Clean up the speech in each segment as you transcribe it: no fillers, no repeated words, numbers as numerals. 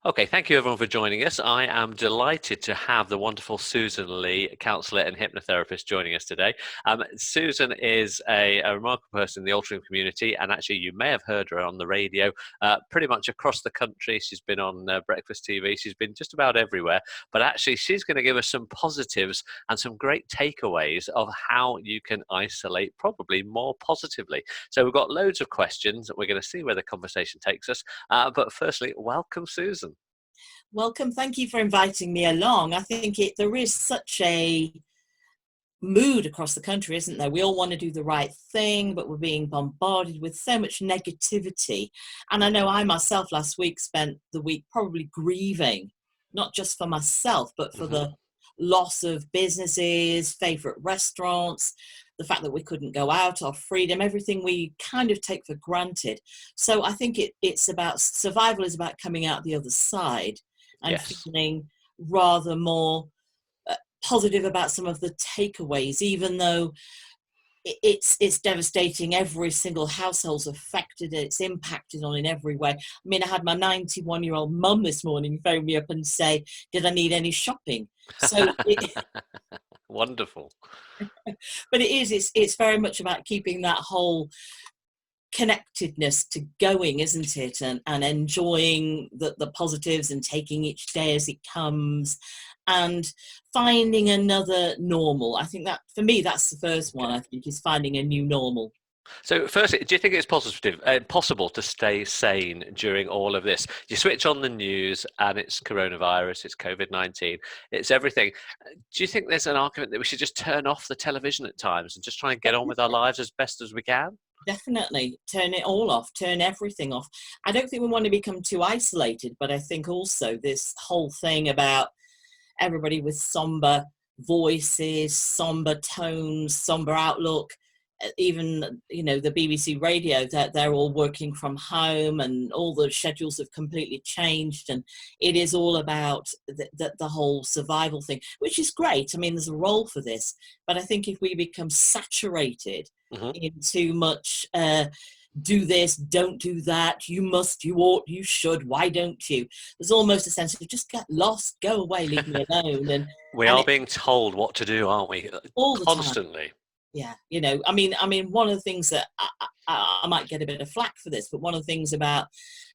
Okay, thank you everyone for joining us. I am delighted to have the wonderful Susan Leigh, counsellor and hypnotherapist, joining us today. Susan is a remarkable person in the altering community, and actually, you may have heard her on the radio pretty much across the country. She's been on breakfast TV, she's been just about everywhere. But actually, she's going to give us some positives and some great takeaways of how you can isolate probably more positively. So, we've got loads of questions. We're going to see where the conversation takes us. But firstly, welcome, Susan. Welcome. Thank you for inviting me along. I think there is such a mood across the country, isn't there? We all want to do the right thing, but we're being bombarded with so much negativity. And I know I myself last week spent the week probably grieving, not just for myself, but for Hmm. the loss of businesses, favorite restaurants, the fact that we couldn't go out, our freedom, everything we kind of take for granted. So I think it's about survival, is about coming out the other side and Yes. feeling rather more positive about some of the takeaways, even though it's devastating. Every single household's affected. It's impacted on in every way. I mean, I had my 91-year-old mum this morning phone me up and say, "Did I need any shopping?" So, Wonderful. but it's very much about keeping that whole connectedness to going, isn't it? And enjoying the positives and taking each day as it comes and finding another normal. I think that for me, that's the first one, Okay. I think, is finding a new normal. So, firstly, do you think it's possible to stay sane during all of this? You switch on the news and it's coronavirus, it's COVID-19, it's everything. Do you think there's an argument that we should just turn off the television at times and just try and get on with our lives as best as we can? Definitely turn it all off, turn everything off. I don't think we want to become too isolated, but I think also this whole thing about everybody with somber voices, somber tones, somber outlook. Even the BBC radio, that they're all working from home, and all the schedules have completely changed, and it is all about the whole survival thing, which is great. I mean, there's a role for this, but I think if we become saturated Hmm. in too much do this, don't do that, you must, you ought, you should, why don't you? There's almost a sense of just get lost, go away, leave me alone. and We and are it being told what to do, aren't we? all the time. Constantly. Yeah, I mean, one of the things that I might get a bit of flack for this, but one of the things about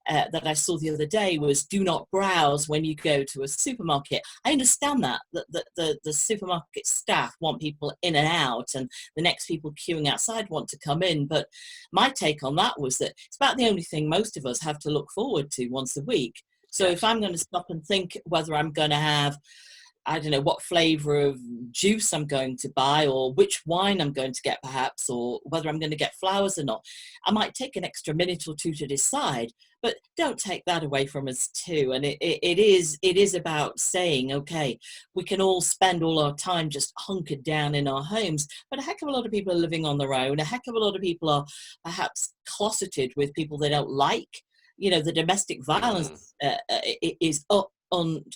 that I saw the other day was do not browse when you go to a supermarket. I understand that the supermarket staff want people in and out, and the next people queuing outside want to come in. But my take on that was that it's about the only thing most of us have to look forward to once a week. So if Yes. I'm going to stop and think whether I'm going to have, I don't know, what flavor of juice I'm going to buy, or which wine I'm going to get, perhaps, or whether I'm going to get flowers or not. I might take an extra minute or two to decide, but don't take that away from us too. And it is about saying, okay, we can all spend all our time just hunkered down in our homes, but a heck of a lot of people are living on their own. A heck of a lot of people are perhaps closeted with people they don't like. The domestic Mm. violence is up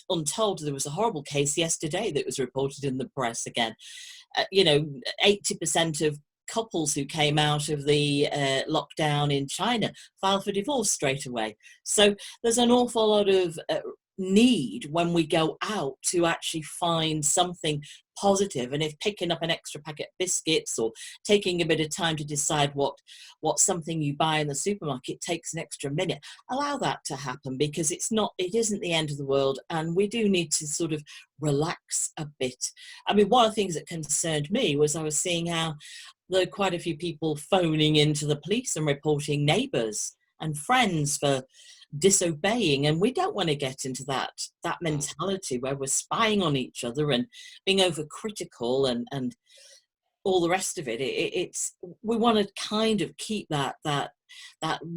untold. There was a horrible case yesterday that was reported in the press again. 80% of couples who came out of the lockdown in China filed for divorce straight away. So there's an awful lot of need when we go out to actually find something positive. And if picking up an extra packet of biscuits or taking a bit of time to decide what something you buy in the supermarket takes an extra minute, allow that to happen, because it isn't the end of the world, and we do need to sort of relax a bit. I mean, one of the things that concerned me was I was seeing how there are quite a few people phoning into the police and reporting neighbours and friends for disobeying, and we don't want to get into that Mm. mentality where we're spying on each other and being overcritical and all the rest of it. It's we want to kind of keep that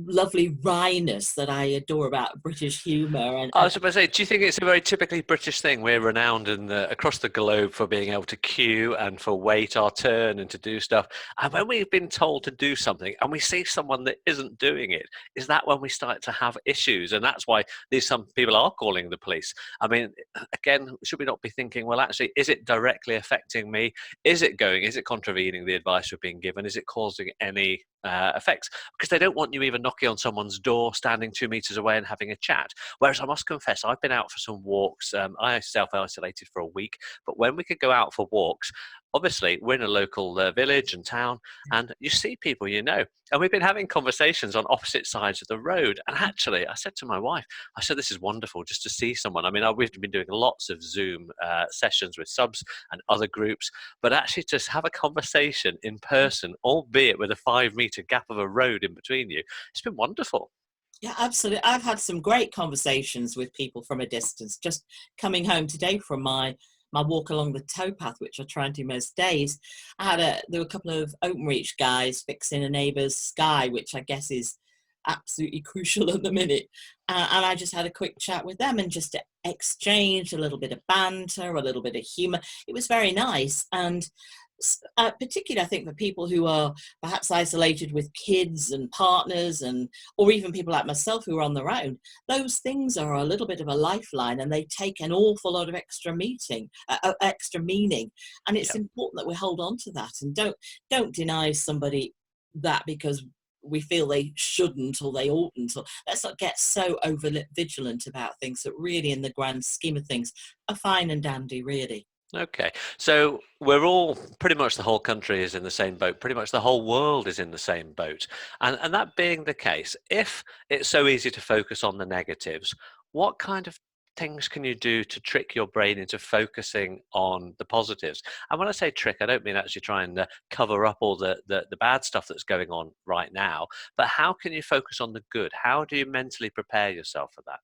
lovely wryness that I adore about British humour, I and was about to say, do you think it's a very typically British thing? We're renowned across the globe for being able to queue and for wait our turn and to do stuff. And when we've been told to do something and we see someone that isn't doing it, is that when we start to have issues? And that's why some people are calling the police. I mean, again, should we not be thinking, well, actually, is it directly affecting me? Is it contravening the advice we're being given? Is it causing any effects, because they don't want you even knocking on someone's door, standing 2 meters away and having a chat. Whereas I must confess, I've been out for some walks. I self-isolated for a week, but when we could go out for walks, obviously we're in a local village and town, and you see people you know. And we've been having conversations on opposite sides of the road. And actually, I said to my wife, I said, this is wonderful just to see someone. I mean, we've been doing lots of Zoom sessions with subs and other groups, but actually just have a conversation in person, albeit with a 5 meter gap of a road in between you, it's been wonderful. Yeah, absolutely. I've had some great conversations with people from a distance. Just coming home today from my walk along the towpath, which I try and do most days, there were a couple of Openreach guys fixing a neighbour's sky, which I guess is absolutely crucial at the minute. And I just had a quick chat with them and just exchanged a little bit of banter, a little bit of humour. It was very nice. And particularly, I think, for people who are perhaps isolated with kids and partners, and or even people like myself who are on their own, those things are a little bit of a lifeline, and they take an awful lot of extra meaning. And it's Yeah. important that we hold on to that and don't deny somebody that because we feel they shouldn't or they oughtn't, or let's not get so over vigilant about things that really in the grand scheme of things are fine and dandy, really. Okay, so we're all, pretty much the whole country is in the same boat. Pretty much the whole world is in the same boat. And that being the case, if it's so easy to focus on the negatives, what kind of things can you do to trick your brain into focusing on the positives? And when I say trick, I don't mean actually trying to cover up all the bad stuff that's going on right now, but how can you focus on the good? How do you mentally prepare yourself for that?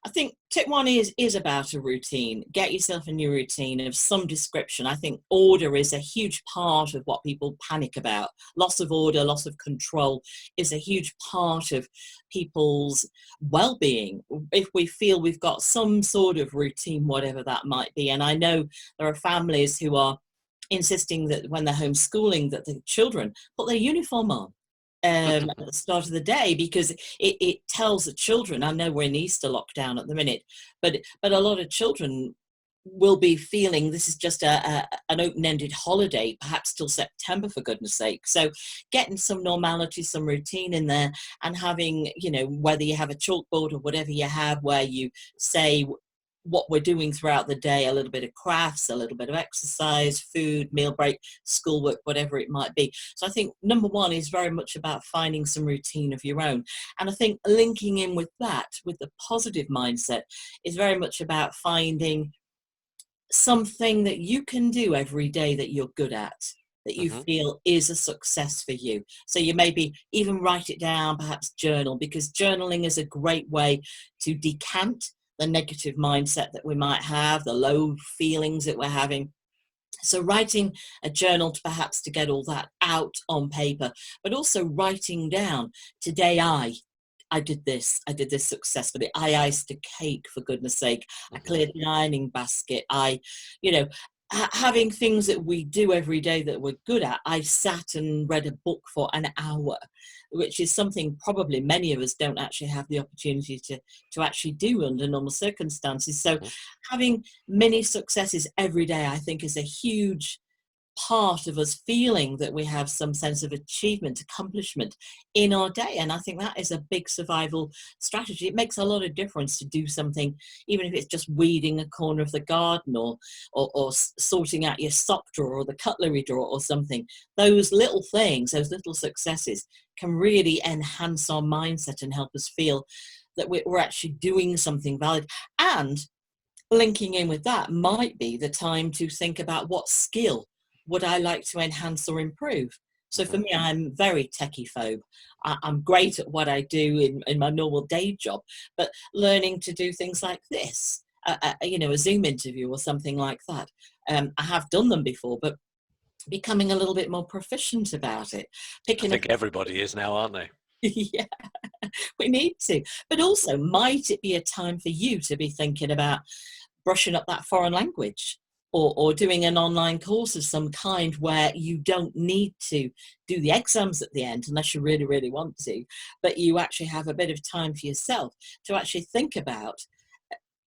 I think tip one is about a routine. Get yourself a new routine of some description. I think order is a huge part of what people panic about. Loss of order, loss of control is a huge part of people's well-being. If we feel we've got some sort of routine, whatever that might be, and I know there are families who are insisting that when they're homeschooling that the children put their uniform on at the start of the day, because it tells the children. I know we're in Easter lockdown at the minute, but a lot of children will be feeling this is just an open-ended holiday, perhaps till September, for goodness sake. So getting some normality, some routine in there, and having, whether you have a chalkboard or whatever you have, where you say what we're doing throughout the day, a little bit of crafts, a little bit of exercise, food, meal break, schoolwork, whatever it might be. So I think number one is very much about finding some routine of your own. And I think linking in with that, with the positive mindset, is very much about finding something that you can do every day that you're good at, that you Hmm. feel is a success for you. So you maybe even write it down, perhaps journal, because journaling is a great way to decant the negative mindset that we might have, the low feelings that we're having. So writing a journal to perhaps to get all that out on paper, but also writing down, today I did this successfully. I iced a cake, for goodness sake. I Hmm. cleared the ironing basket. You know, having things that we do every day that we're good at. I sat and read a book for an hour, which is something probably many of us don't actually have the opportunity to actually do under normal circumstances. So Hmm. having many successes every day, I think, is a huge part of us feeling that we have some sense of achievement, accomplishment in our day. And I think that is a big survival strategy. It makes a lot of difference to do something, even if it's just weeding a corner of the garden, or sorting out your sock drawer or the cutlery drawer or something. Those little things, those little successes can really enhance our mindset and help us feel that we're actually doing something valid. And linking in with that might be the time to think about what skill would I like to enhance or improve. So for Hmm. me, I'm very techie phobe. I'm great at what I do in my normal day job, but learning to do things like this, a Zoom interview or something like that. I have done them before, but becoming a little bit more proficient about it, I picking up. think everybody is now, aren't they? Yeah, we need to. But also, might it be a time for you to be thinking about brushing up that foreign language, or doing an online course of some kind where you don't need to do the exams at the end unless you really, really want to, but you actually have a bit of time for yourself to actually think about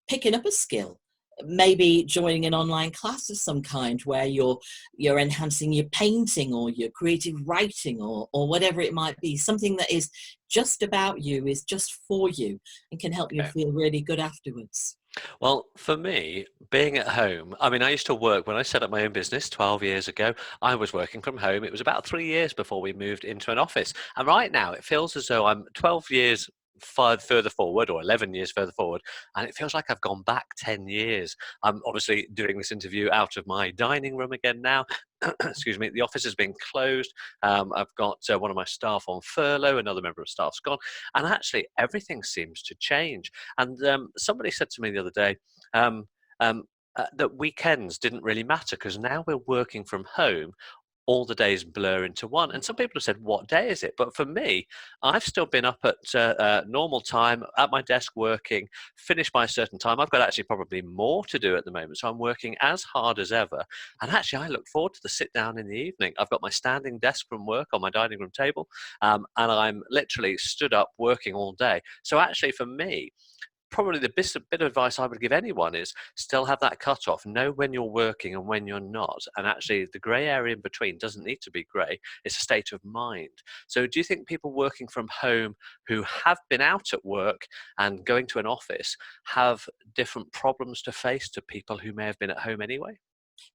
picking up a skill, maybe joining an online class of some kind where you're enhancing your painting or your creative writing, or whatever it might be, something that is just about you, is just for you, and can help you Okay. feel really good afterwards. Well, for me, being at home, I mean, I used to work when I set up my own business 12 years ago. I was working from home. It was about 3 years before we moved into an office. And right now, it feels as though I'm 12 years further forward, or 11 years further forward. And it feels like I've gone back 10 years. I'm obviously doing this interview out of my dining room again now. Excuse me. The office has been closed. I've got one of my staff on furlough, another member of staff's gone. And actually, everything seems to change. And somebody said to me the other day um, that weekends didn't really matter because now we're working from home. All the days blur into one. And some people have said, "What day is it?" But for me, I've still been up at normal time at my desk working, finished by a certain time. I've got actually probably more to do at the moment. So I'm working as hard as ever. And actually, I look forward to the sit down in the evening. I've got my standing desk from work on my dining room table, and I'm literally stood up working all day. So actually, for me, probably the bit of advice I would give anyone is still have that cutoff. Know when you're working and when you're not. And actually, the grey area in between doesn't need to be grey. It's a state of mind. So, do you think people working from home who have been out at work and going to an office have different problems to face to people who may have been at home anyway?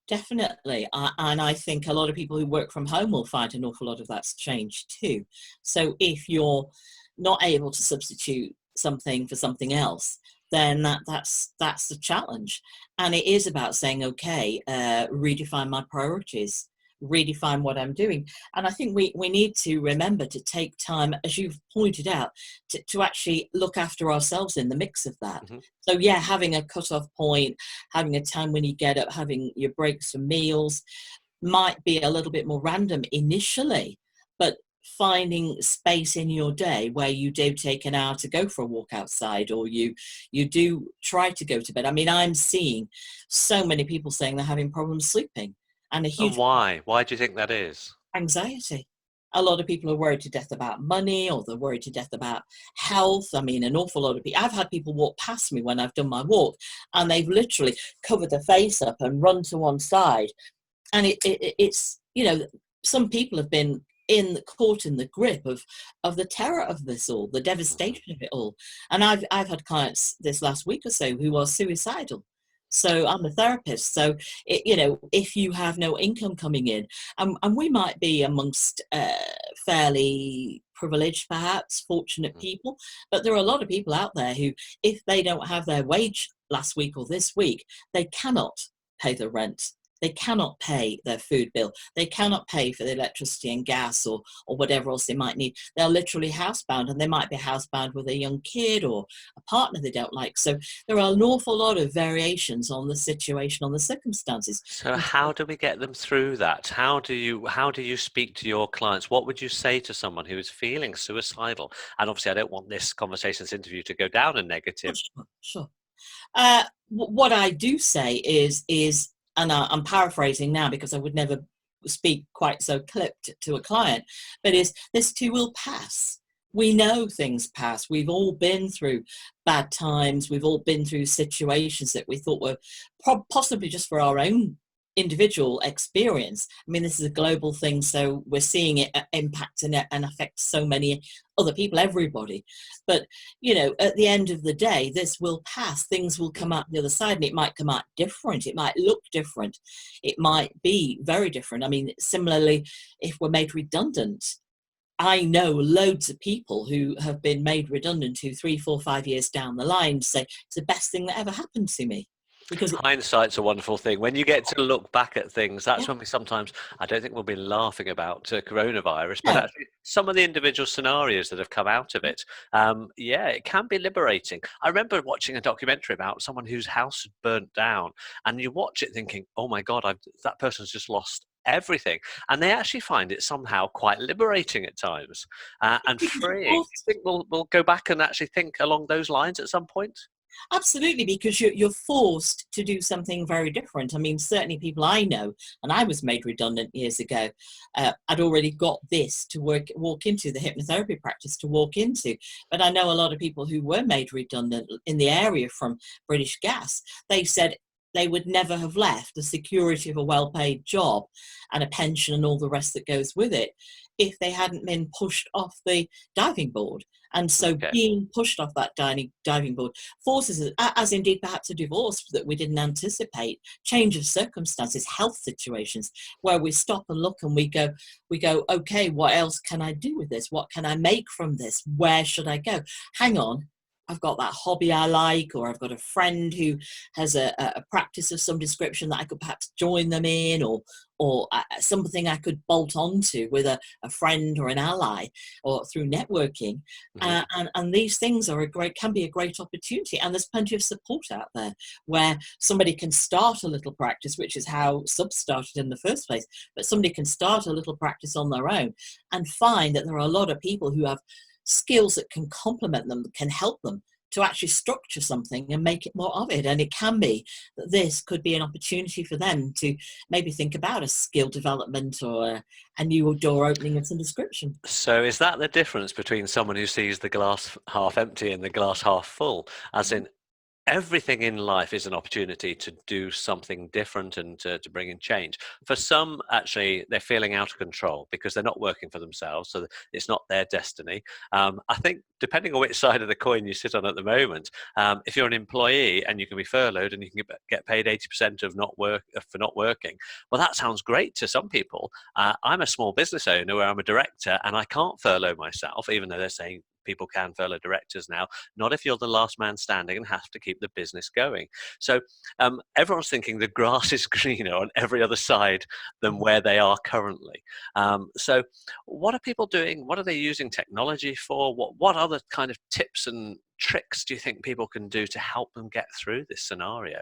Definitely. And I think a lot of people who work from home will find an awful lot of that's changed too. So if you're not able to substitute something for something else, then that's the challenge. And it is about saying, okay, redefine my priorities, redefine what I'm doing. And I think we need to remember to take time, as you've pointed out, to actually look after ourselves in the mix of that. Hmm. So yeah, having a cut-off point, having a time when you get up, having your breaks for meals might be a little bit more random initially, but finding space in your day where you do take an hour to go for a walk outside, or you do try to go to bed. I mean, I'm seeing so many people saying they're having problems sleeping, and a And huge why? Why do you think that is? anxiety. A lot of people are worried to death about money, or they're worried to death about health. I mean, an awful lot of people. I've had people walk past me when I've done my walk, and they've literally covered their face up and run to one side. And it's, some people have been caught in the grip of the terror of this all, the Mhm. devastation of it all. And I've had clients this last week or so who are suicidal. So I'm a therapist. So if you have no income coming in, and we might be amongst fairly privileged, perhaps fortunate Mhm. people, but there are a lot of people out there who, if they don't have their wage last week or this week, they cannot pay the rent. They cannot pay their food bill. They cannot pay for the electricity and gas, or whatever else they might need. They're literally housebound, and they might be housebound with a young kid or a partner they don't like. So there are an awful lot of variations on the situation, on the circumstances. So And how do we get them through that? How do you speak to your clients? What would you say to someone who is feeling suicidal? And obviously, I don't want this conversation, this interview, to go down a negative. sure, sure. What I do say is, and I'm paraphrasing now because I would never speak quite so clipped to a client, but is this too will pass. We know things pass. We've all been through bad times. We've all been through situations that we thought were possibly just for our own individual experience. I mean, this is a global thing, so we're seeing it impact and affect so many other people, everybody. But at the end of the day, this will pass. Things will come out the other side, and it might come out different. It might look different. It might be very different. I mean, similarly, if we're made redundant, I know loads of people who have been made redundant who 3, 4, 5 years down the line say it's the best thing that ever happened to me, because Hindsight's a wonderful thing. When you get to look back at things, that's yeah, when we sometimes, I don't think we'll be laughing about coronavirus, but no, actually some of the individual scenarios that have come out of it, yeah, it can be liberating. I remember watching a documentary about someone whose house had burnt down, and you watch it thinking, oh my God, that person's just lost everything. And they actually find it somehow quite liberating at times and because you're freeing. Do you forced. think we'll go back and actually think along those lines at some point? Absolutely, because you're forced to do something very different. I mean, certainly people I know, and I was made redundant years ago. I'd already got this to walk into the hypnotherapy practice to walk into, but I know a lot of people who were made redundant in the area from British Gas. They said they would never have left the security of a well-paid job and a pension and all the rest that goes with it if they hadn't been pushed off the diving board. And so Okay. being pushed off that diving board forces, as indeed perhaps a divorce that we didn't anticipate, change of circumstances, health situations, where we stop and look and we go, okay, what else can I do with this? What can I make from this? Where should I go? Hang on, I've got that hobby I like, or I've got a friend who has a practice of some description that I could perhaps join them in, or something I could bolt onto with a friend or an ally, or through networking. Hmm. And these things can be a great opportunity. And there's plenty of support out there where somebody can start a little practice, which is how subs started in the first place. But somebody can start a little practice on their own and find that there are a lot of people who have skills that can complement them, that can help them to actually structure something and make it more of it. And it can be that this could be an opportunity for them to maybe think about a skill development or a new door opening of some description. So is that the difference between someone who sees the glass half empty and the glass half full? As in, everything in life is an opportunity to do something different and to bring in change. For some, actually, they're feeling out of control because they're not working for themselves, so it's not their destiny. I think, depending on which side of the coin you sit on at the moment, if you're an employee and you can be furloughed and you can get paid 80% of not work for not working, well, that sounds great to some people. I'm a small business owner where I'm a director and I can't furlough myself, even though they're saying people can furlough directors now. Not if you're the last man standing and have to keep the business going. So everyone's thinking the grass is greener on every other side than where they are currently. So what are people doing? What are they using technology for? What other kind of tips and tricks do you think people can do to help them get through this scenario?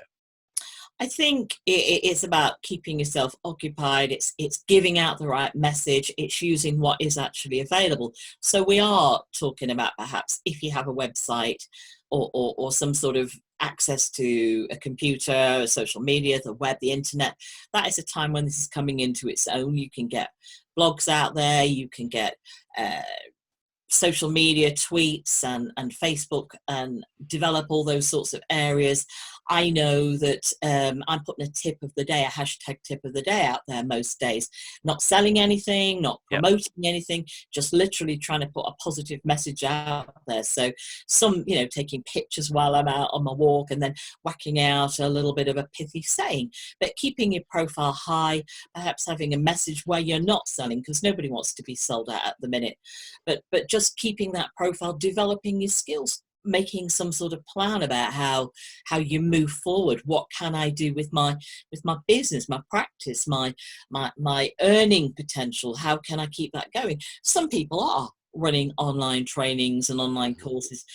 I think it's about keeping yourself occupied. It's giving out the right message. It's using what is actually available. So we are talking about perhaps if you have a website or some sort of access to a computer, social media, the web, the internet. That is a time when this is coming into its own. You can get blogs out there. You can get social media tweets and Facebook and develop all those sorts of areas. I know that I'm putting a tip of the day, a hashtag tip of the day out there most days, not selling anything, not Yep. promoting anything, just literally trying to put a positive message out there. So some, taking pictures while I'm out on my walk and then whacking out a little bit of a pithy saying, but keeping your profile high, perhaps having a message where you're not selling, because nobody wants to be sold at the minute, but just keeping that profile, developing your skills, making some sort of plan about how you move forward. What can I do with my business, my practice, my earning potential? How can I keep that going? Some people are running online trainings and online Mhm. courses.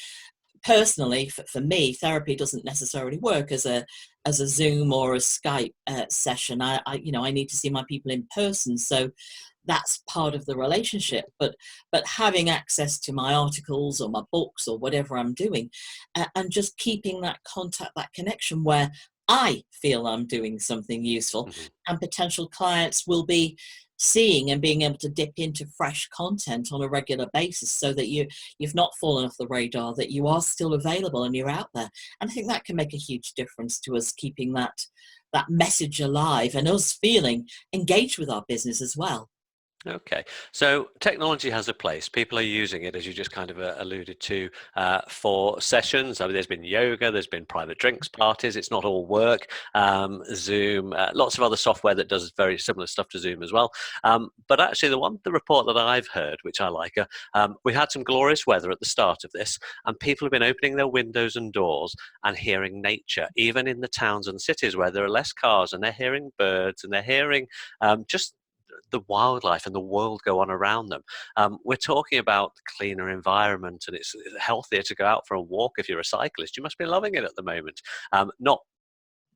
Personally, for me, therapy doesn't necessarily work as a Zoom or a Skype session. I need to see my people in person, so that's part of the relationship. But having access to my articles or my books or whatever I'm doing, and just keeping that contact, that connection where I feel I'm doing something useful, Mhm. and potential clients will be seeing and being able to dip into fresh content on a regular basis, so that you've not fallen off the radar, that you are still available and you're out there. And I think that can make a huge difference to us keeping that message alive and us feeling engaged with our business as well. Okay, so technology has a place. People are using it, as you just kind of alluded to, for sessions. I mean, there's been yoga, there's been private drinks parties. It's not all work. Zoom, lots of other software that does very similar stuff to Zoom as well. But actually, the report that I've heard, which I like, we had some glorious weather at the start of this, and people have been opening their windows and doors and hearing nature, even in the towns and cities where there are less cars, and they're hearing birds and they're hearing just the wildlife and the world go on around them. We're talking about cleaner environment, and it's healthier to go out for a walk if you're a cyclist. You must be loving it at the moment. Not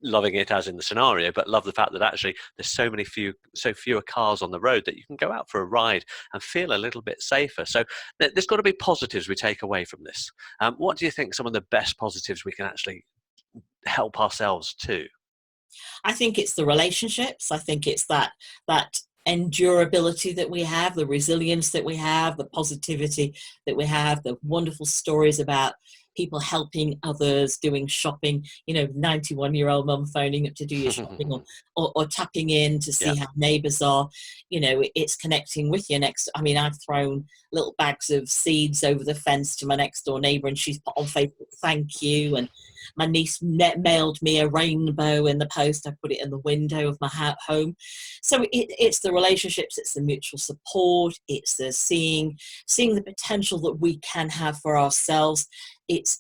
loving it as in the scenario, but love the fact that actually there's so fewer cars on the road that you can go out for a ride and feel a little bit safer. So there's got to be positives we take away from this. What do you think some of the best positives we can actually help ourselves to? I think it's the relationships. I think it's that endurability that we have, the resilience that we have, the positivity that we have, the wonderful stories about people helping others, doing shopping, 91-year-old mum phoning up to do your shopping, or tapping in to Yeah. see how neighbours are. It's connecting with your next. I mean, I've thrown little bags of seeds over the fence to my next door neighbour, and she's put on Facebook, thank you. And my niece mailed me a rainbow in the post. I put it in the window of my home. So it's the relationships, it's the mutual support, it's the seeing the potential that we can have for ourselves. It's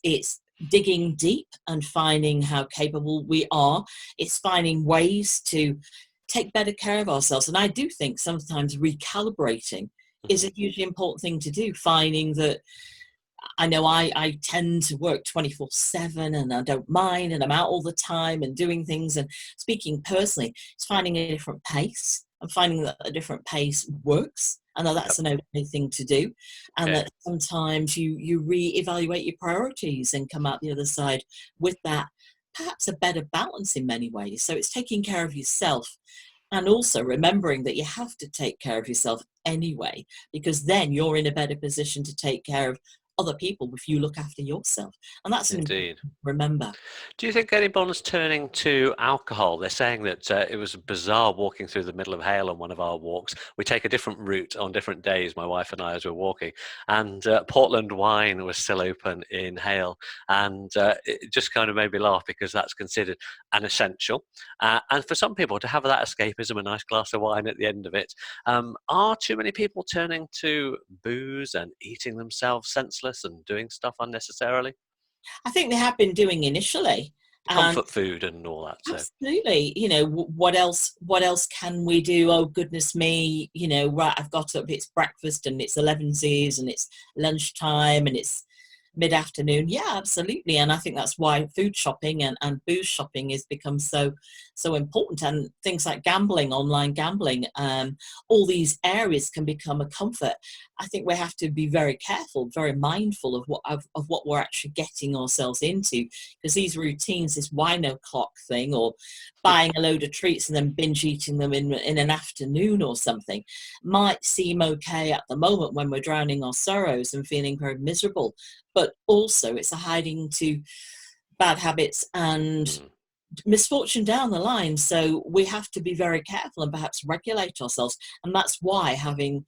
digging deep and finding how capable we are. It's finding ways to take better care of ourselves. And I do think sometimes recalibrating is a hugely important thing to do. Finding that, I know I tend to work 24/7 and I don't mind, and I'm out all the time and doing things. And speaking personally, it's finding a different pace and finding that a different pace works. I know that's Yep. an okay thing to do. And Okay. that sometimes you reevaluate your priorities and come out the other side with that, perhaps a better balance in many ways. So it's taking care of yourself, and also remembering that you have to take care of yourself anyway, because then you're in a better position to take care of other people if you look after yourself. And that's an important Indeed. thing to remember. Do you think anyone's turning to alcohol? They're saying that it was bizarre walking through the middle of Hale on one of our walks. We take a different route on different days, my wife and I, as we're walking. And Portland wine was still open in Hale. And it just kind of made me laugh because that's considered an essential. And for some people, to have that escapism, a nice glass of wine at the end of it, are too many people turning to booze and eating themselves senseless and doing stuff unnecessarily? I think they have been doing initially. And Comfort food and all that, so. absolutely, what else can we do? Oh goodness me, right, I've got up, it's breakfast and it's 11's and it's lunchtime and it's mid-afternoon. Yeah, absolutely. And I think that's why food shopping and booze shopping has become so important. And things like gambling, online gambling, all these areas can become a comfort. I think we have to be very careful, very mindful of what we're actually getting ourselves into, because these routines, this wine o'clock thing, or buying a load of treats and then binge eating them in an afternoon or something, might seem okay at the moment when we're drowning our sorrows and feeling very miserable, but also it's a hiding to bad habits and Mm. misfortune down the line. So we have to be very careful and perhaps regulate ourselves. And that's why having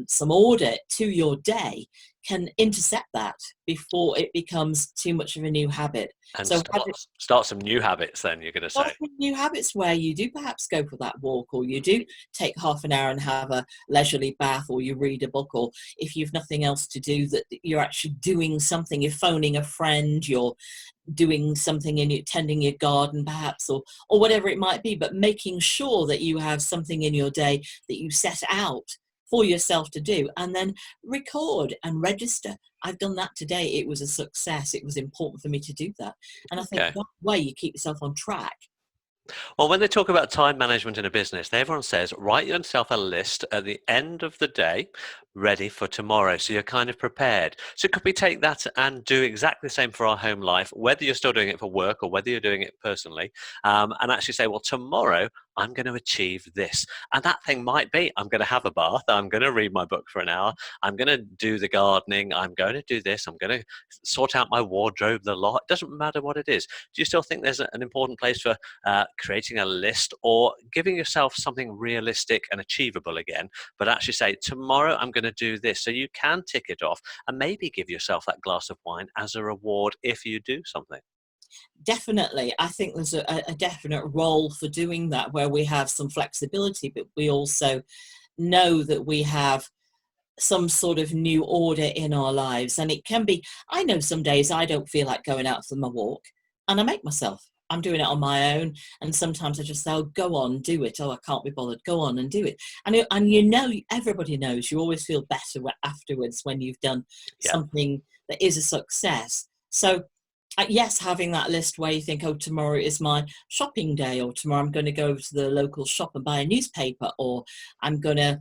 some order to your day can intercept that before it becomes too much of a new habit. And So start some new habits then, you're gonna say? start with new habits where you do perhaps go for that walk, or you do take half an hour and have a leisurely bath, or you read a book, or if you've nothing else to do, that you're actually doing something. You're phoning a friend, you're doing something, and you're tending your garden perhaps, or whatever it might be, but making sure that you have something in your day that you set out for yourself to do, and then record and register. I've done that today. It was a success. It was important for me to do that. And I think Okay. that way you keep yourself on track. Well, when they talk about time management in a business, everyone says write yourself a list at the end of the day ready for tomorrow. So you're kind of prepared. So could we take that and do exactly the same for our home life, whether you're still doing it for work or whether you're doing it personally, and actually say, well, tomorrow I'm going to achieve this. And that thing might be I'm going to have a bath. I'm going to read my book for an hour. I'm going to do the gardening. I'm going to do this. I'm going to sort out my wardrobe, the lot. It doesn't matter what it is. Do you still think there's an important place for creating a list or giving yourself something realistic and achievable again, but actually say, tomorrow I'm going to do this. So you can tick it off and maybe give yourself that glass of wine as a reward if you do something. Definitely. I think there's a definite role for doing that, where we have some flexibility, but we also know that we have some sort of new order in our lives. And it can be, I know some days I don't feel like going out for my walk, and I make myself. I'm doing it on my own. And sometimes I just say, oh, go on, do it. Oh, I can't be bothered. Go on and do it. And everybody knows you always feel better afterwards when you've done Yeah. something that is a success. So yes, having that list where you think, oh, tomorrow is my shopping day, or tomorrow I'm going to go to the local shop and buy a newspaper, or I'm going to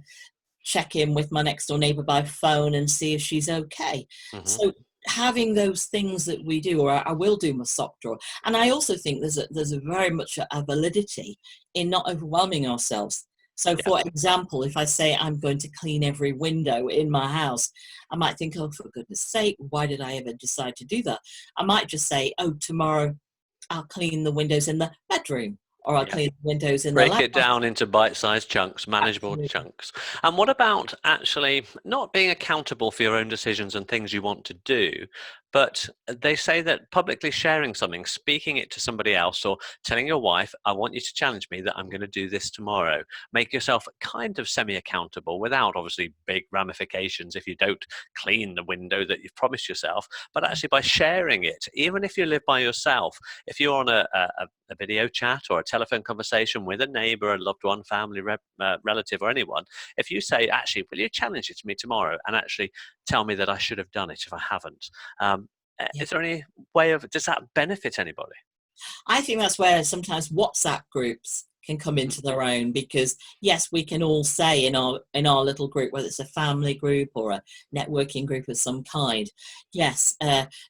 check in with my next door neighbor by phone and see if she's okay. Hmm. So having those things that we do, or I will do my sock drawer. And I also think there's a very much a validity in not overwhelming ourselves. So, Yeah. for example, if I say I'm going to clean every window in my house, I might think, oh, for goodness sake, why did I ever decide to do that? I might just say, oh, tomorrow I'll clean the windows in the bedroom, or I'll Yeah. clean the windows in the Break lounge. it down into bite-sized chunks, manageable Absolutely. chunks. And what about actually not being accountable for your own decisions and things you want to do, but they say that publicly sharing something, speaking it to somebody else, or telling your wife, I want you to challenge me that I'm going to do this tomorrow. Make yourself kind of semi-accountable without obviously big ramifications if you don't clean the window that you've promised yourself, but actually by sharing it, even if you live by yourself, if you're on a video chat or a telephone conversation with a neighbor, a loved one, family, relative, or anyone, if you say, actually, will you challenge it to me tomorrow and actually tell me that I should have done it if I haven't? Yeah. Is there any way of, does that benefit anybody? I think that's where sometimes WhatsApp groups can come Mhm. into their own, because yes, we can all say in our little group, whether it's a family group or a networking group of some kind, yes,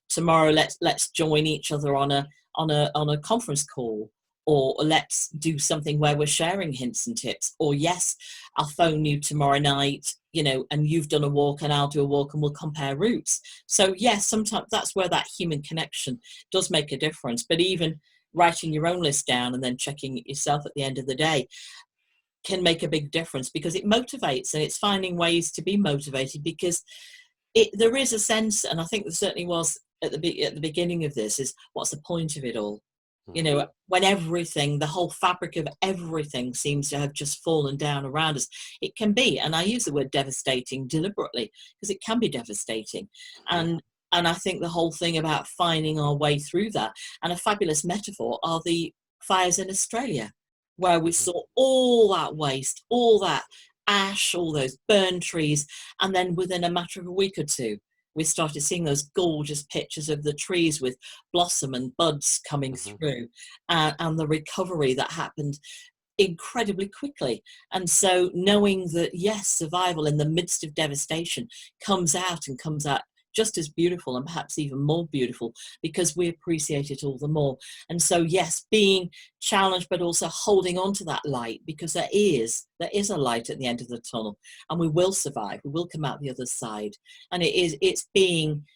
tomorrow let's join each other on a conference call, or let's do something where we're sharing hints and tips, or yes, I'll phone you tomorrow night, and you've done a walk and I'll do a walk and we'll compare routes. So yes, sometimes that's where that human connection does make a difference. But even writing your own list down and then checking it yourself at the end of the day can make a big difference, because it motivates, and it's finding ways to be motivated, because there is a sense, and I think there certainly was at the beginning of this, is what's the point of it all? Mhm. When everything, the whole fabric of everything seems to have just fallen down around us, it can be, and I use the word devastating deliberately, because it can be devastating. Mhm. And I think the whole thing about finding our way through that, and a fabulous metaphor are the fires in Australia, where we Mhm. saw all that waste, all that ash, all those burned trees, and then within a matter of a week or two, we started seeing those gorgeous pictures of the trees with blossom and buds coming Mhm. through, and the recovery that happened incredibly quickly. And so knowing that, yes, survival in the midst of devastation comes out just as beautiful, and perhaps even more beautiful, because we appreciate it all the more. And so yes, being challenged, but also holding on to that light, because there is a light at the end of the tunnel, and we will survive, we will come out the other side. And it's being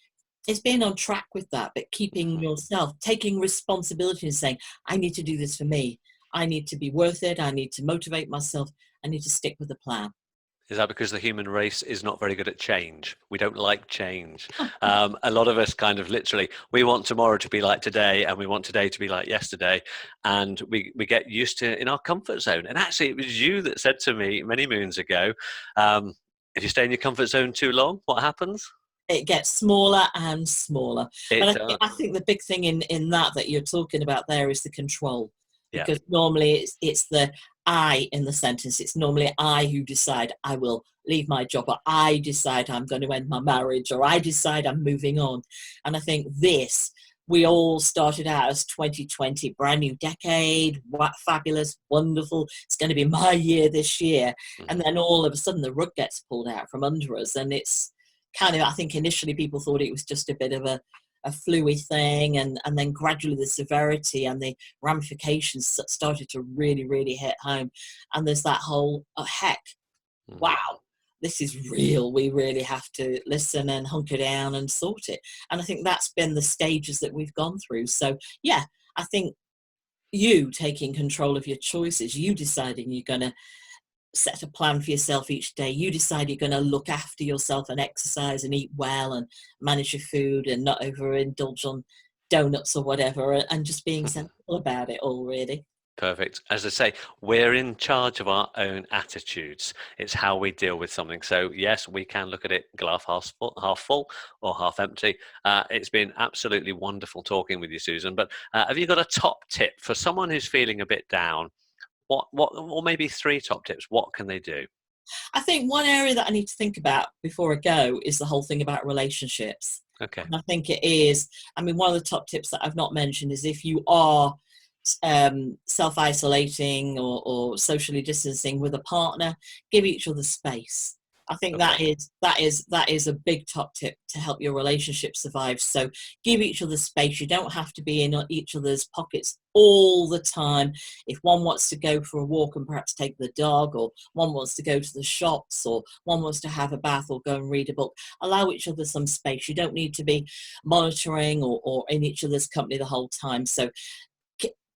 on track with that, but keeping Mhm. yourself, taking responsibility and saying, I need to do this for me. I need to be worth it. I need to motivate myself. I need to stick with the plan. Is that because the human race is not very good at change? We don't like change. A lot of us kind of literally, we want tomorrow to be like today, and we want today to be like yesterday. And we get used to in our comfort zone. And actually, it was you that said to me many moons ago, um, if you stay in your comfort zone too long, what happens? It gets smaller and smaller. It But does. I think the big thing in that you're talking about there is the control, Yeah. because normally it's the I in the sentence. It's normally I who decide I will leave my job, or I decide I'm going to end my marriage, or I decide I'm moving on. And I think this, we all started out as 2020, brand new decade, what fabulous, wonderful. It's going to be my year this year. And Mhm. then all of a sudden the rug gets pulled out from under us, and it's kind of, I think initially people thought it was just a bit of a fluey thing, and then gradually the severity and the ramifications started to really, really hit home. And there's that whole, oh, heck, Mhm. wow, this is real. We really have to listen and hunker down and sort it. And I think that's been the stages that we've gone through. So, yeah, I think you taking control of your choices, you deciding you're going to set a plan for yourself each day, you decide you're going to look after yourself and exercise and eat well and manage your food and not overindulge on donuts or whatever, and just being sensible about it all, really. Perfect. As I say, we're in charge of our own attitudes. It's how we deal with something. So yes, we can look at it glass half full or half empty. It's been absolutely wonderful talking with you, Susan. But have you got a top tip for someone who's feeling a bit down? Or maybe three top tips? What can they do? I think one area that I need to think about before I go is the whole thing about relationships. Okay. And I think it is, I mean, one of the top tips that I've not mentioned is, if you are self-isolating or socially distancing with a partner, give each other space. I think Lovely. that is a big top tip to help your relationship survive. So give each other space. You don't have to be in each other's pockets all the time. If one wants to go for a walk and perhaps take the dog, or one wants to go to the shops, or one wants to have a bath or go and read a book, allow each other some space. You don't need to be monitoring or in each other's company the whole time. So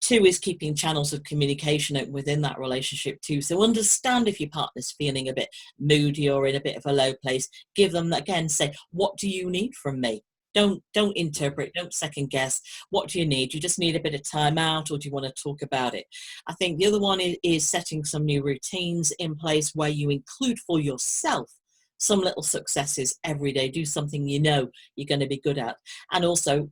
two is keeping channels of communication within that relationship too. So understand if your partner's feeling a bit moody or in a bit of a low place. Give them, again, say, what do you need from me? Don't interpret, don't second guess. What do you need? You just need a bit of time out, or do you want to talk about it? I think the other one is setting some new routines in place where you include for yourself some little successes every day. Do something you know you're going to be good at. And also,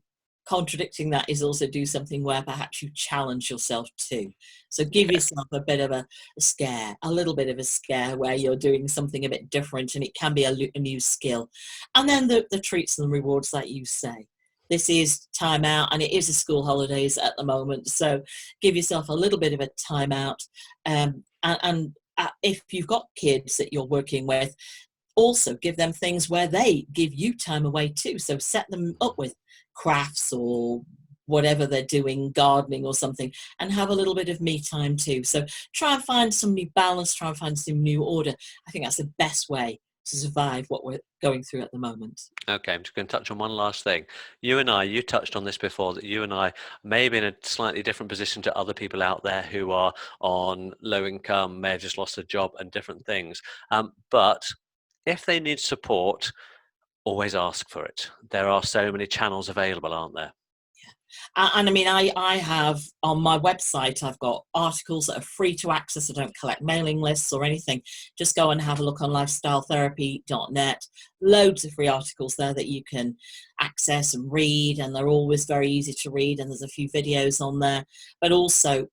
contradicting that is also do something where perhaps you challenge yourself too. So give Okay. yourself a bit of a scare, a little bit of a scare where you're doing something a bit different, and it can be a new skill. And then the treats and rewards, like you say. This is time out, and it is a school holidays at the moment. So give yourself a little bit of a time out. And if you've got kids that you're working with, also give them things where they give you time away too. So set them up with crafts or whatever they're doing, gardening or something, and have a little bit of me time too. So try and find some new balance, try and find some new order. I think that's the best way to survive what we're going through at the moment. Okay, I'm just going to touch on one last thing. You touched on this before, that you and I may be in a slightly different position to other people out there who are on low income, may have just lost a job and different things. But if they need support, always ask for it. There are so many channels available, aren't there? And I mean, I have on my website, I've got articles that are free to access. I don't collect mailing lists or anything. Just go and have a look on lifestyletherapy.net. Loads of free articles there that you can access and read, and they're always very easy to read. And there's a few videos on there, but also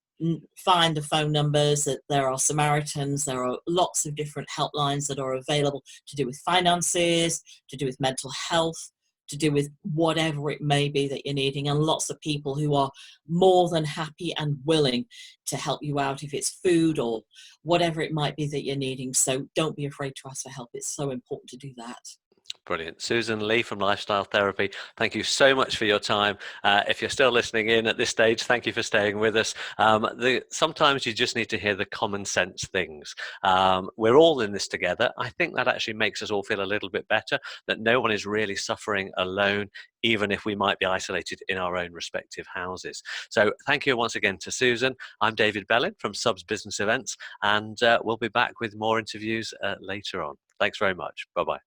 find the phone numbers. That there are Samaritans, there are lots of different helplines that are available to do with finances, to do with mental health, to do with whatever it may be that you're needing, and lots of people who are more than happy and willing to help you out if it's food or whatever it might be that you're needing. So don't be afraid to ask for help. It's so important to do that. Brilliant. Susan Leigh from Lifestyle Therapy, thank you so much for your time. If you're still listening in at this stage, thank you for staying with us. Sometimes you just need to hear the common sense things. We're all in this together. I think that actually makes us all feel a little bit better, that no one is really suffering alone, even if we might be isolated in our own respective houses. So thank you once again to Susan. I'm David Bellin from Subs Business Events, and we'll be back with more interviews later on. Thanks very much. Bye-bye.